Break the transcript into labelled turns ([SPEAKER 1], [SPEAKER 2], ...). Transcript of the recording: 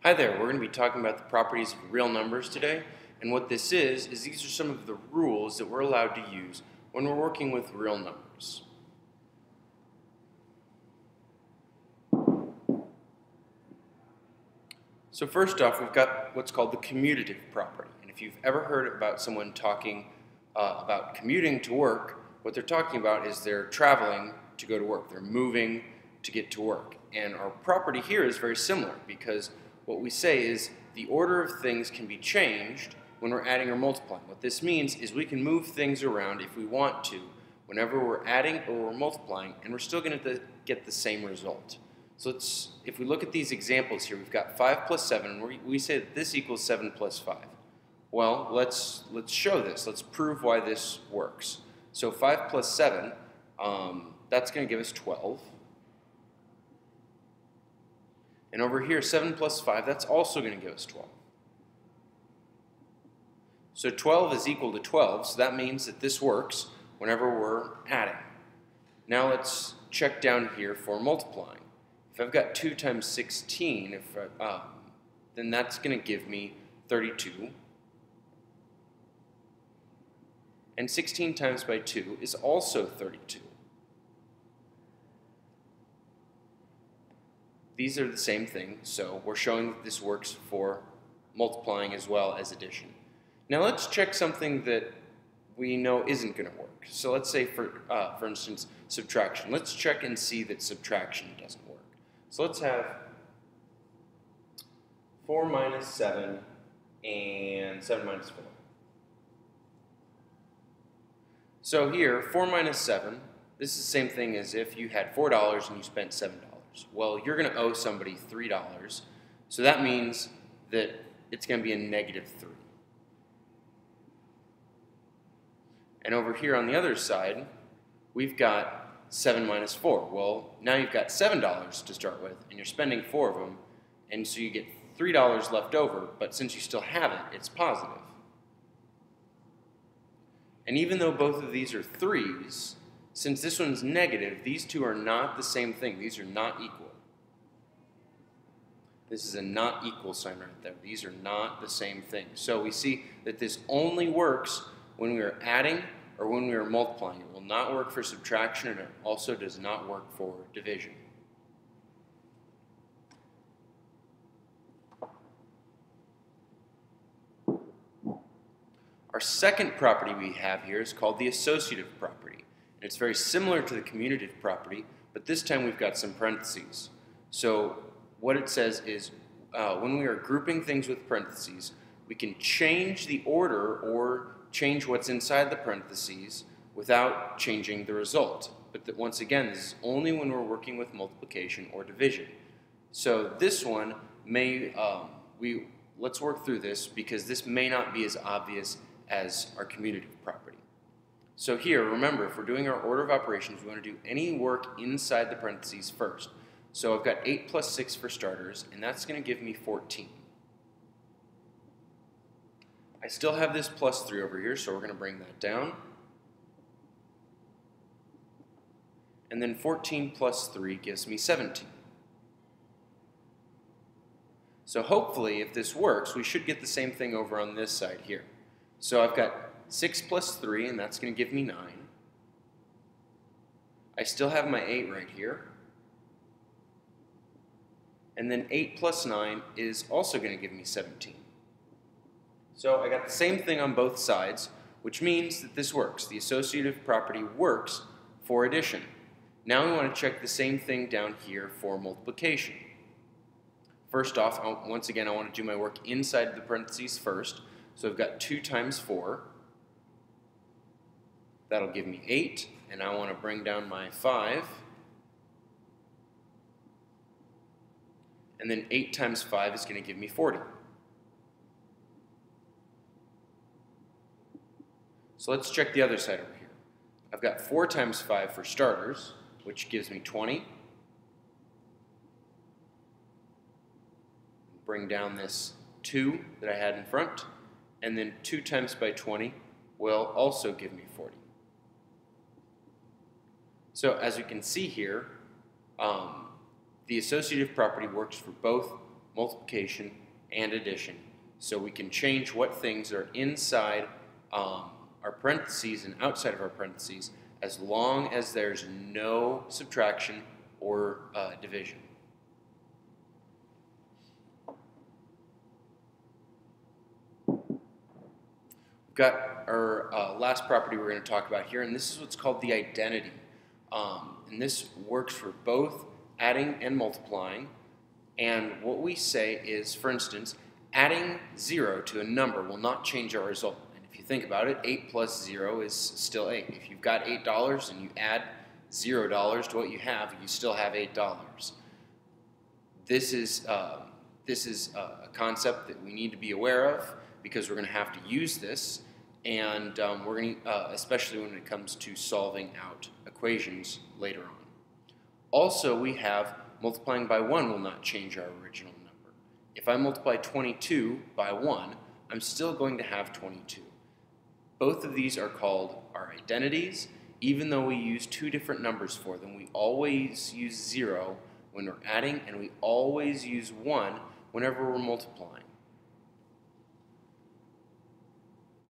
[SPEAKER 1] Hi there, we're going to be talking about the properties of real numbers today, and what this is these are some of the rules that we're allowed to use when we're working with real numbers. So first off, we've got what's called the commutative property, and if you've ever heard about someone talking about commuting to work, what they're talking about is they're traveling to go to work, they're moving to get to work, and our property here is very similar because what we say is the order of things can be changed when we're adding or multiplying. What this means is we can move things around if we want to whenever we're adding or we're multiplying, and we're still going to get the same result. So if we look at these examples here, we've got 5 plus 7, and we say that this equals 7 plus 5. Well, let's show this. Let's prove why this works. So 5 plus 7, that's going to give us 12. And over here, 7 plus 5, that's also going to give us 12. So 12 is equal to 12, so that means that this works whenever we're adding. Now let's check down here for multiplying. If I've got 2 times 16, then that's going to give me 32. And 16 times by 2 is also 32. These are the same thing, so we're showing that this works for multiplying as well as addition. Now let's check something that we know isn't going to work. So let's say, for instance, subtraction. Let's check and see that subtraction doesn't work. So let's have 4 minus 7 and 7 minus 4. So here, 4 minus 7, this is the same thing as if you had $4 and you spent $7. Well, you're going to owe somebody $3, so that means that it's going to be a negative 3. And over here on the other side, we've got 7 minus 4. Well, now you've got $7 to start with, and you're spending 4 of them, and so you get $3 left over, but since you still have it, it's positive. And even though both of these are 3's, since this one's negative, these two are not the same thing. These are not equal. This is a not equal sign right there. These are not the same thing. So we see that this only works when we are adding or when we are multiplying. It will not work for subtraction, and it also does not work for division. Our second property we have here is called the associative property. And it's very similar to the commutative property, but this time we've got some parentheses. So what it says is when we are grouping things with parentheses, we can change the order or change what's inside the parentheses without changing the result. But once again, this is only when we're working with multiplication or division. So this one may, let's work through this because this may not be as obvious as our commutative property. So here, remember, if we're doing our order of operations, we want to do any work inside the parentheses first. So I've got 8 plus 6 for starters, and that's going to give me 14. I still have this plus 3 over here, so we're going to bring that down. And then 14 plus 3 gives me 17. So hopefully, if this works, we should get the same thing over on this side here. So I've got 6 plus 3, and that's going to give me 9. I still have my 8 right here. And then 8 plus 9 is also going to give me 17. So I got the same thing on both sides, which means that this works. The associative property works for addition. Now we want to check the same thing down here for multiplication. First off, once again, I want to do my work inside the parentheses first. So I've got 2 times 4. That'll give me 8, and I want to bring down my 5. And then 8 times 5 is going to give me 40. So let's check the other side over here. I've got 4 times 5 for starters, which gives me 20. Bring down this 2 that I had in front, and then 2 times by 20 will also give me 40. So as you can see here, the associative property works for both multiplication, and addition. So we can change what things are inside our parentheses and outside of our parentheses as long as there's no subtraction or division. We've got our last property we're going to talk about here, and this is what's called the identity. And this works for both adding and multiplying. And what we say is, for instance, adding 0 to a number will not change our result. And if you think about it, 8 plus 0 is still 8. If you've got $8 and you add $0 to what you have, you still have $8. This is a concept that we need to be aware of because we're going to have to use this, and we're going to, especially when it comes to solving out equations later on. Also, we have multiplying by 1 will not change our original number. If I multiply 22 by 1, I'm still going to have 22. Both of these are called our identities. Even though we use two different numbers for them, we always use 0 when we're adding, and we always use 1 whenever we're multiplying.